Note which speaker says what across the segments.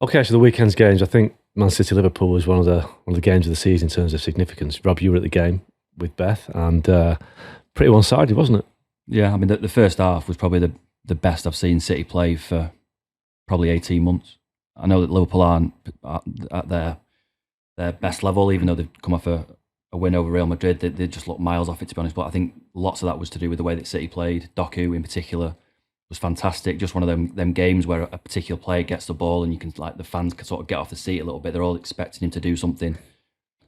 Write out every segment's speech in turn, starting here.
Speaker 1: Okay, so the weekend's games. I think Man City Liverpool was one of the games of the season in terms of significance. Rob, you were at the game with Beth, and pretty one-sided, wasn't it?
Speaker 2: Yeah, I mean, the first half was probably the best I've seen City play for probably 18 months. I know that Liverpool aren't at their best level, even though they've come off a win over Real Madrid. They just look miles off it, to be honest. But I think lots of that was to do with the way that City played. Doku, in particular, was fantastic. Just one of them games where a particular player gets the ball and you can, like, the fans can sort of get off the seat a little bit. They're all expecting him to do something.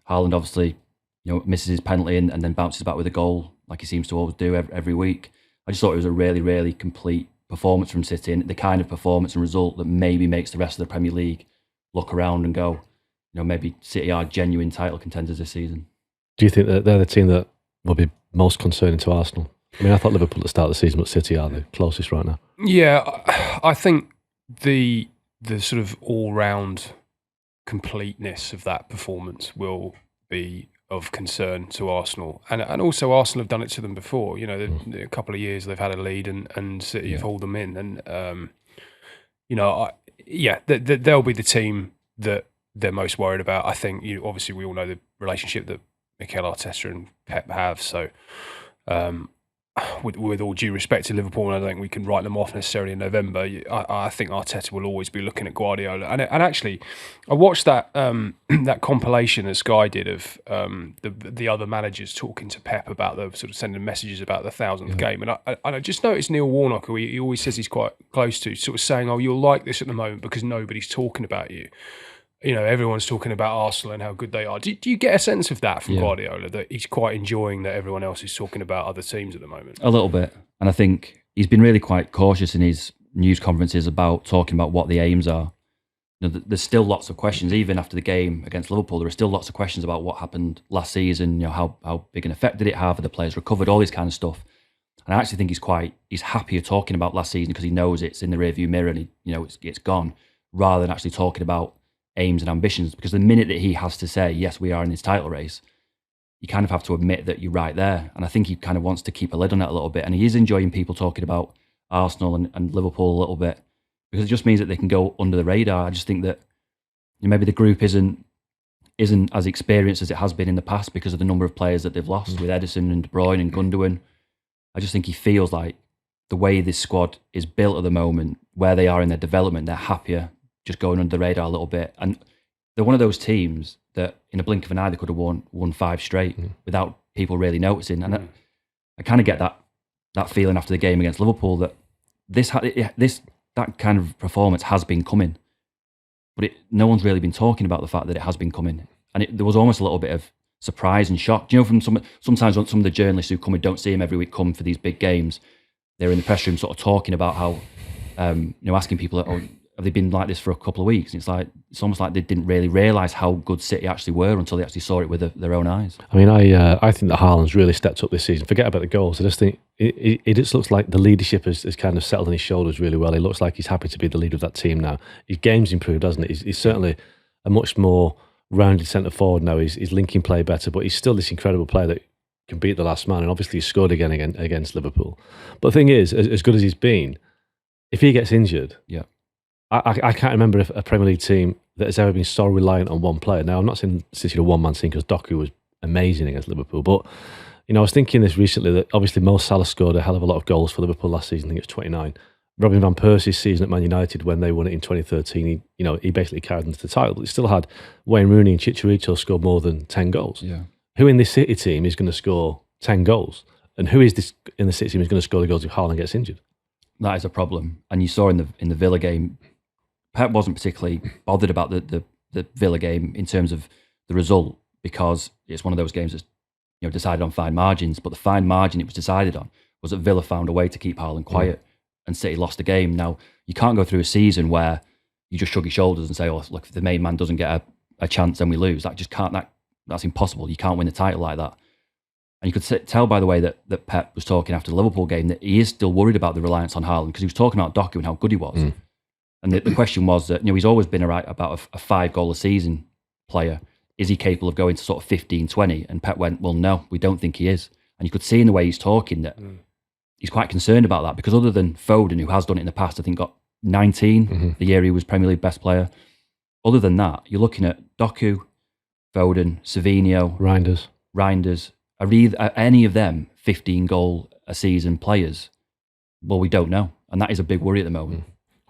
Speaker 2: Haaland obviously, misses his penalty and then bounces back with a goal, like he seems to always do every week. I just thought it was a really, really complete performance from City, and the kind of performance and result that maybe makes the rest of the Premier League look around and go, maybe City are genuine title contenders this season.
Speaker 1: Do you think that they're the team that will be most concerning to Arsenal? I mean, I thought Liverpool at the start of the season, but City are the closest right now.
Speaker 3: Yeah, I think the sort of all-round completeness of that performance will be of concern to Arsenal, and also Arsenal have done it to them before. A couple of years they've had a lead and City have hauled them in, and they'll be the team that they're most worried about. I think obviously we all know the relationship that Mikel Arteta and Pep have, so with all due respect to Liverpool, and I don't think we can write them off necessarily in November. I think Arteta will always be looking at Guardiola. And actually, I watched that that compilation that Sky did of the other managers talking to Pep about the sort of sending messages about the 1,000th game. And I just noticed Neil Warnock, who he always says he's quite close to, sort of saying, "Oh, you'll like this at the moment because nobody's talking about you." Everyone's talking about Arsenal and how good they are. Do you get a sense of that from Guardiola, that he's quite enjoying that everyone else is talking about other teams at the moment?
Speaker 2: A little bit. And I think he's been really quite cautious in his news conferences about talking about what the aims are. There's still lots of questions, even after the game against Liverpool. There are still lots of questions about what happened last season, how big an effect did it have, have the players recovered, all this kind of stuff. And I actually think he's happier talking about last season because he knows it's in the rearview mirror and it's gone, rather than actually talking about aims and ambitions, because the minute that he has to say, yes, we are in this title race, you kind of have to admit that you're right there. And I think he kind of wants to keep a lid on it a little bit. And he is enjoying people talking about Arsenal and Liverpool a little bit, because it just means that they can go under the radar. I just think that maybe the group isn't as experienced as it has been in the past because of the number of players that they've lost with Edison and De Bruyne and Gundogan. I just think he feels like the way this squad is built at the moment, where they are in their development, they're happier just going under the radar a little bit. And they're one of those teams that in a blink of an eye they could have won 5 straight without people really noticing. And I kind of get that feeling after the game against Liverpool that that kind of performance has been coming, but no one's really been talking about the fact that it has been coming. And there was almost a little bit of surprise and shock. From sometimes some of the journalists who come and don't see him every week come for these big games, they're in the press room sort of talking about how, asking people, have they been like this for a couple of weeks? And it's almost like they didn't really realise how good City actually were until they actually saw it with their own eyes.
Speaker 1: I mean, I think that Haaland's really stepped up this season. Forget about the goals. I just think it just looks like the leadership has kind of settled on his shoulders really well. He looks like he's happy to be the leader of that team now. His game's improved, hasn't it? He's certainly a much more rounded centre forward now. He's linking play better, but he's still this incredible player that can beat the last man. And obviously he scored again against Liverpool. But the thing is, as good as he's been, if he gets injured, I can't remember a Premier League team that has ever been so reliant on one player. Now, I'm not saying City are a one-man team because Doku was amazing against Liverpool, but I was thinking this recently that obviously Mo Salah scored a hell of a lot of goals for Liverpool last season. I think it was 29. Robin van Persie's season at Man United when they won it in 2013, he basically carried them to the title, but he still had Wayne Rooney and Chicharito scored more than 10 goals.
Speaker 2: Yeah.
Speaker 1: Who in this City team is going to score 10 goals? And who is this in the City team is going to score the goals if Haaland gets injured?
Speaker 2: That is a problem. And you saw in the Villa game, Pep wasn't particularly bothered about the Villa game in terms of the result, because it's one of those games that's decided on fine margins. But the fine margin it was decided on was that Villa found a way to keep Haaland quiet, and City lost the game. Now, you can't go through a season where you just shrug your shoulders and say, "Oh, look, if the main man doesn't get a chance, then we lose." That just can't. That's impossible. You can't win the title like that. And you could tell by the way that Pep was talking after the Liverpool game that he is still worried about the reliance on Haaland, because he was talking about Doku and how good he was. And the question was that he's always been about a 5-goal a season player. Is he capable of going to sort of 15, 20? And Pep went, well, no, we don't think he is. And you could see in the way he's talking that he's quite concerned about that, because other than Foden, who has done it in the past, I think got 19 the year he was Premier League best player. other than that, you're looking at Doku, Foden, Savinho, Reinders. Are any of them 15 goal a season players? Well, we don't know, and that is a big worry at the moment.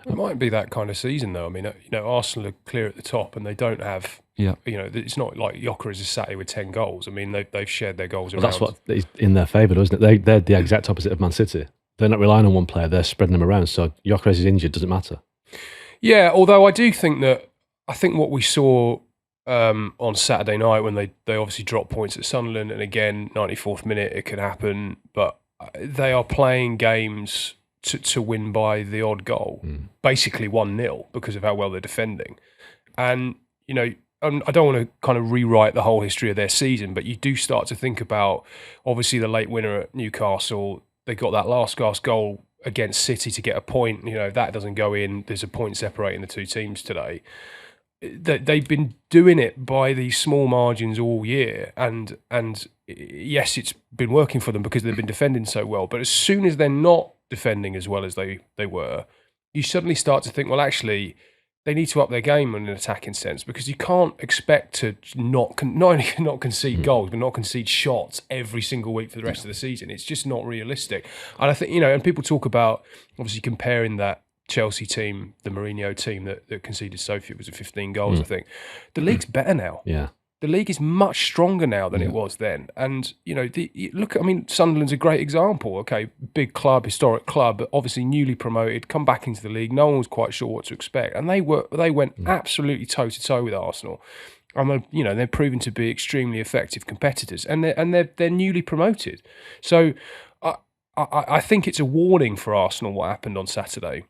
Speaker 3: It might be that kind of season, though. I mean, Arsenal are clear at the top, and they don't have. It's not like Gyökeres is sat here with 10 goals. I mean, they've shared their goals around.
Speaker 1: That's what is in their favour, isn't it? They're the exact opposite of Man City. They're not relying on one player; they're spreading them around. So Gyökeres is injured, doesn't matter.
Speaker 3: Yeah, although I do think what we saw on Saturday night when they obviously dropped points at Sunderland, and again, 94th minute, it could happen, but they are playing games to win by the odd goal, basically 1-0 because of how well they're defending. And, I don't want to kind of rewrite the whole history of their season, but you do start to think about, obviously, the late winner at Newcastle. They got that last goal against City to get a point. If that doesn't go in, there's a point separating the two teams today. They've been doing it by these small margins all year, and yes, it's been working for them because they've been defending so well. But as soon as they're not defending as well as they were, you suddenly start to think, well, actually, they need to up their game in an attacking sense, because you can't expect to not only not concede goals, but not concede shots every single week for the rest of the season. It's just not realistic. And I think, and people talk about obviously comparing that Chelsea team, the Mourinho team that conceded so few, was it 15 goals, I think. The league's better now.
Speaker 1: Yeah.
Speaker 3: The league is much stronger now than it was then. And, Sunderland's a great example. Okay, big club, historic club, but obviously newly promoted, come back into the league. No one was quite sure what to expect. And they went absolutely toe-to-toe with Arsenal. And they're proven to be extremely effective competitors. And they're newly promoted. So I think it's a warning for Arsenal what happened on Saturday.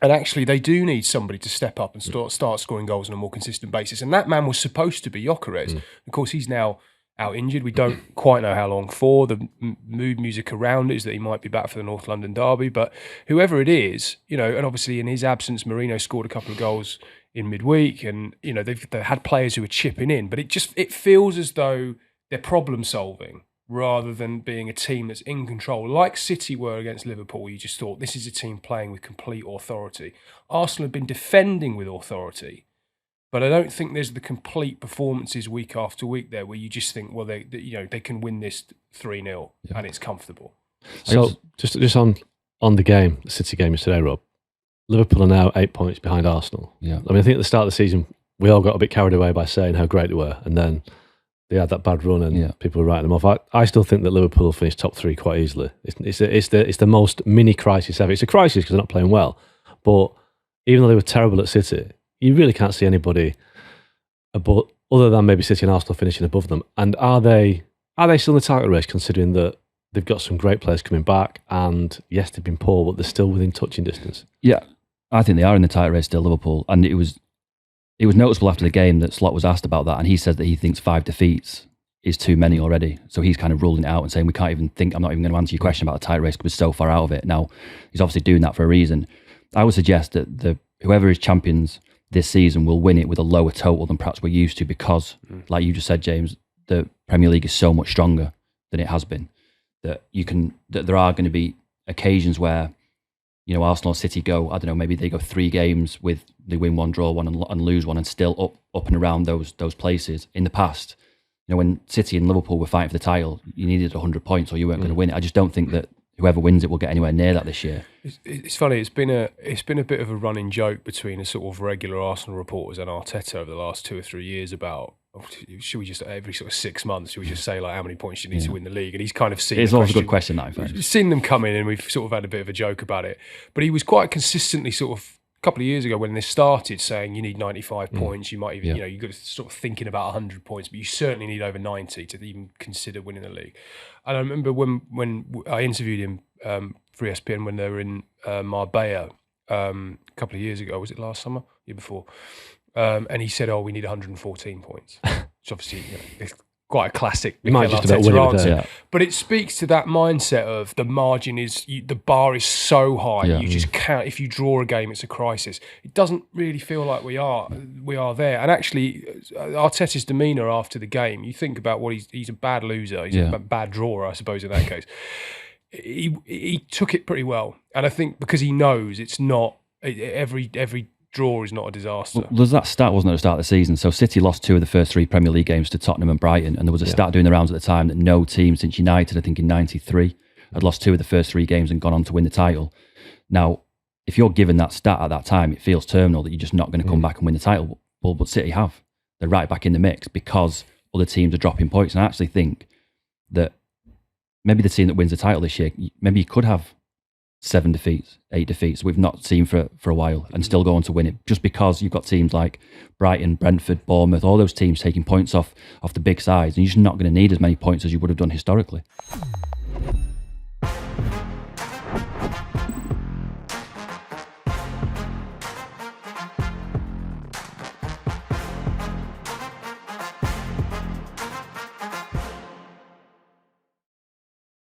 Speaker 3: And actually, they do need somebody to step up and start scoring goals on a more consistent basis. And that man was supposed to be Gyökeres. Of course, he's now out injured. We don't quite know how long for. The mood music around it is that he might be back for the North London derby. But whoever it is, and obviously in his absence, Mourinho scored a couple of goals in midweek. And, they've had players who are chipping in. But it feels as though they're problem solving, rather than being a team that's in control. Like City were against Liverpool, you just thought, this is a team playing with complete authority. Arsenal have been defending with authority, but I don't think there's the complete performances week after week there where you just think, well, they can win this 3-0 and it's comfortable.
Speaker 1: So just on the game, the City game yesterday, Rob, Liverpool are now 8 points behind Arsenal.
Speaker 2: Yeah.
Speaker 1: I think at the start of the season, we all got a bit carried away by saying how great they were, and then they had that bad run and people were writing them off. I still think that Liverpool will finish top 3 quite easily. It's the most mini crisis ever. It's a crisis because they're not playing well. But even though they were terrible at City, you really can't see anybody other than maybe City and Arsenal finishing above them. And are they still in the title race, considering that they've got some great players coming back, and yes, they've been poor, but they're still within touching distance?
Speaker 2: Yeah, I think they are in the title race still, Liverpool. And it was noticeable after the game that Slot was asked about that, and he said that he thinks 5 defeats is too many already. So he's kind of ruling it out and saying, we can't even think, I'm not even going to answer your question about the title race because we're so far out of it. Now, he's obviously doing that for a reason. I would suggest that whoever is champions this season will win it with a lower total than perhaps we're used to, because, like you just said, James, the Premier League is so much stronger than it has been, that there are going to be occasions where, Arsenal or City go, I don't know, maybe they go 3 games with they win 1, draw 1 and lose 1 and still up and around those places. In the past, when City and Liverpool were fighting for the title, you needed 100 points or you weren't going to win it. I just don't think that whoever wins it will get anywhere near that this year.
Speaker 3: It's funny, it's been a bit of a running joke between a sort of regular Arsenal reporters and Arteta over the last 2 or 3 years about, should we just every sort of 6 months, should we just say like how many points you need to win the league? And he's kind of seen
Speaker 2: it's always a good question that I've heard.
Speaker 3: We've seen them come in and we've sort of had a bit of a joke about it. But he was quite consistently sort of a couple of years ago when this started saying you need 95 points, you might even, you've got to sort of thinking about 100 points, but you certainly need over 90 to even consider winning the league. And I remember when I interviewed him for ESPN when they were in Marbella a couple of years ago, was it last summer? Year before. And he said, we need 114 points. Which obviously, it's quite a classic Mikel Arteta answer. Yeah. But it speaks to that mindset of the margin is, the bar is so high, you just can't, if you draw a game, it's a crisis. It doesn't really feel like we are there. And actually, Arteta's demeanour after the game, you think about what he's a bad loser, he's a bad drawer, I suppose, in that case. He took it pretty well. And I think because he knows it's not every draw is not a disaster.
Speaker 2: Well, there's that stat, wasn't there, at the start of the season? So City lost 2 of the first 3 Premier League games to Tottenham and Brighton, and there was a stat doing the rounds at the time that no team since United, I think in '93, had lost 2 of the first 3 games and gone on to win the title. Now, if you're given that stat at that time, it feels terminal that you're just not going to come back and win the title. Well, but City have. They're right back in the mix because other teams are dropping points. And I actually think that maybe the team that wins the title this year, maybe you could have 7 defeats, 8 defeats we've not seen for a while and still go on to win it, just because you've got teams like Brighton, Brentford, Bournemouth, all those teams taking points off the big sides, and you're just not going to need as many points as you would have done historically.